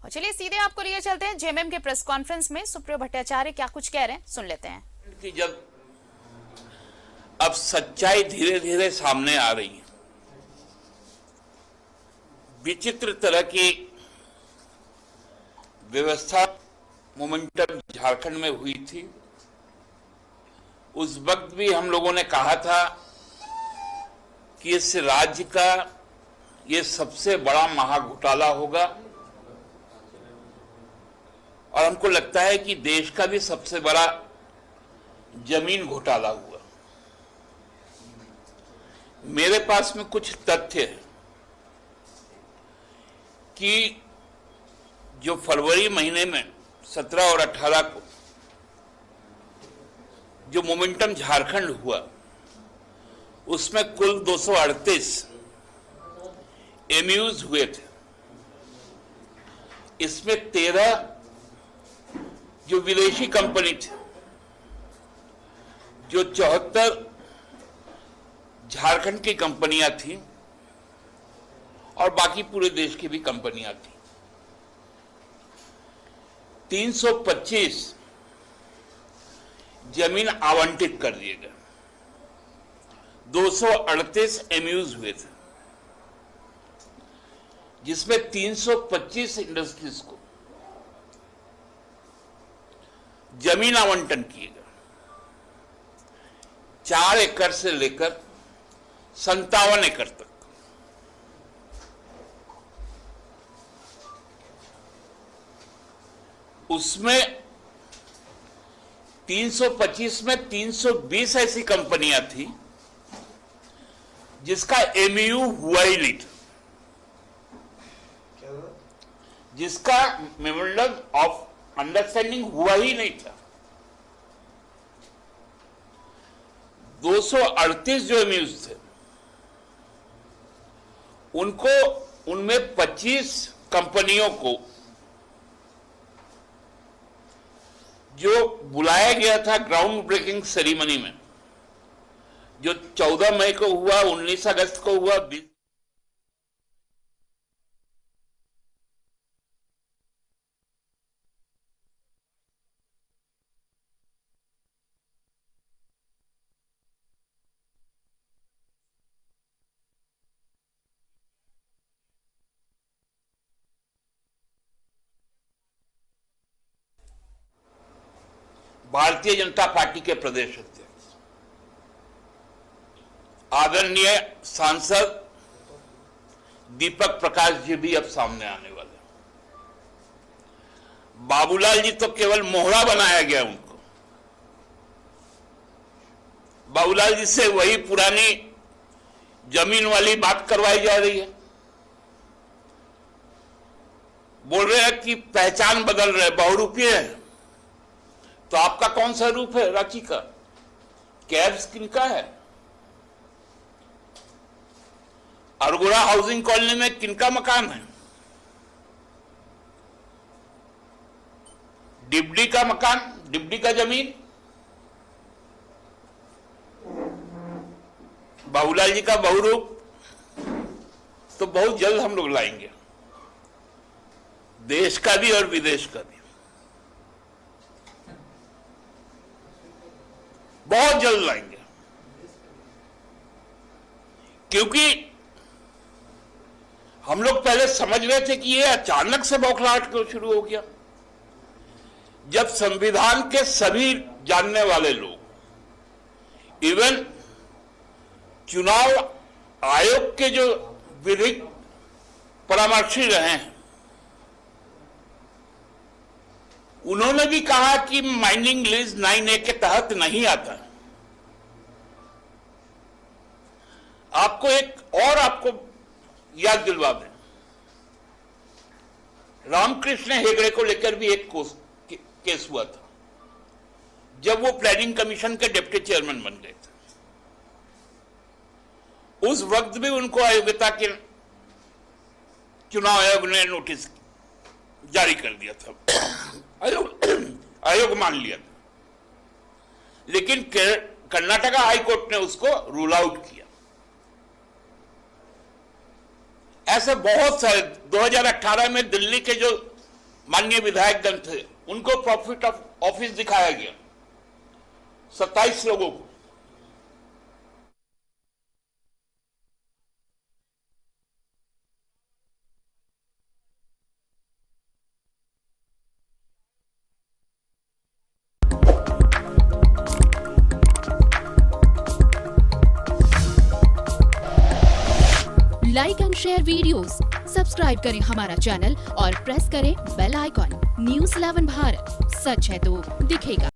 और चलिए सीधे आपको लिए चलते हैं जेएमएम के प्रेस कॉन्फ्रेंस में। सुप्रियो भट्टाचार्य क्या कुछ कह रहे हैं, सुन लेते हैं। कि जब अब सच्चाई धीरे धीरे सामने आ रही है, विचित्र तरह की व्यवस्था मोमेंटम झारखंड में हुई थी। उस वक्त भी हम लोगों ने कहा था कि इस राज्य का ये सबसे बड़ा महाघोटाला होगा और हमको लगता है कि देश का भी सबसे बड़ा जमीन घोटाला हुआ। मेरे पास में कुछ तथ्य है कि जो फरवरी महीने में 17 और 18 को जो मोमेंटम झारखंड हुआ, उसमें कुल 238 एमयूज हुए थे। इसमें 13 जो विदेशी कंपनी थी, जो 74 झारखंड की कंपनियां थी और बाकी पूरे देश की भी कंपनियां थी। 325 जमीन आवंटित कर दिए गए, 238 एमयूज हुए थे, जिसमें 325 इंडस्ट्रीज को जमीन आवंटन किए गए, 4 एकड़ से लेकर 57 एकड़ तक। उसमें 325 में 320 ऐसी कंपनियां थी जिसका एमयू हुआ ही नहीं था, जिसका मेमोरेंडम ऑफ अंडरस्टैंडिंग हुआ ही नहीं था। 238 जो एमयूज थे, उनको उनमें 25 कंपनियों को जो बुलाया गया था ग्राउंड ब्रेकिंग सेरेमनी में, जो 14 मई को हुआ, 19 अगस्त को हुआ, भारतीय जनता पार्टी के प्रदेश अध्यक्ष आदरणीय सांसद दीपक प्रकाश जी भी अब सामने आने वाले। बाबूलाल जी तो केवल मोहरा बनाया गया उनको। बाबूलाल जी से वही पुरानी जमीन वाली बात करवाई जा रही है। बोल रहे हैं कि पहचान बदल रहे, बहुरूपीय है। तो आपका कौन सा रूप है रांची का? कैब्स किनका है? अरगोड़ा हाउसिंग कॉलोनी में किनका मकान है? डिबडी का मकान, डिबडी का जमीन बाबूलाल जी का बहुरूप तो बहुत जल्द हम लोग लाएंगे, देश का भी और विदेश का भी, बहुत जल्द लाएंगे। क्योंकि हम लोग पहले समझ रहे थे कि ये अचानक से बौखलाहट क्यों शुरू हो गया, जब संविधान के सभी जानने वाले लोग, इवन चुनाव आयोग के जो विधिक परामर्शी रहे हैं, उन्होंने भी कहा कि माइनिंग लीज 9A के तहत नहीं आता। आपको याद दिलवा दें, रामकृष्ण हेगड़े को लेकर भी एक केस हुआ था, जब वो प्लानिंग कमीशन के डिप्टी चेयरमैन बन गए थे। उस वक्त भी उनको अयोग्यता के चुनाव आयोग ने नोटिस जारी कर दिया था, आयोग मान लिया था, लेकिन कर्नाटका हाईकोर्ट ने उसको रूल आउट किया। ऐसे बहुत सारे 2018 में दिल्ली के जो माननीय विधायकगण थे, उनको प्रॉफिट ऑफ ऑफिस दिखाया गया 27 लोगों को। Like and share videos, subscribe करें हमारा चैनल और प्रेस करें बेल आइकॉन। न्यूज़ 11 भारत, सच है तो दिखेगा।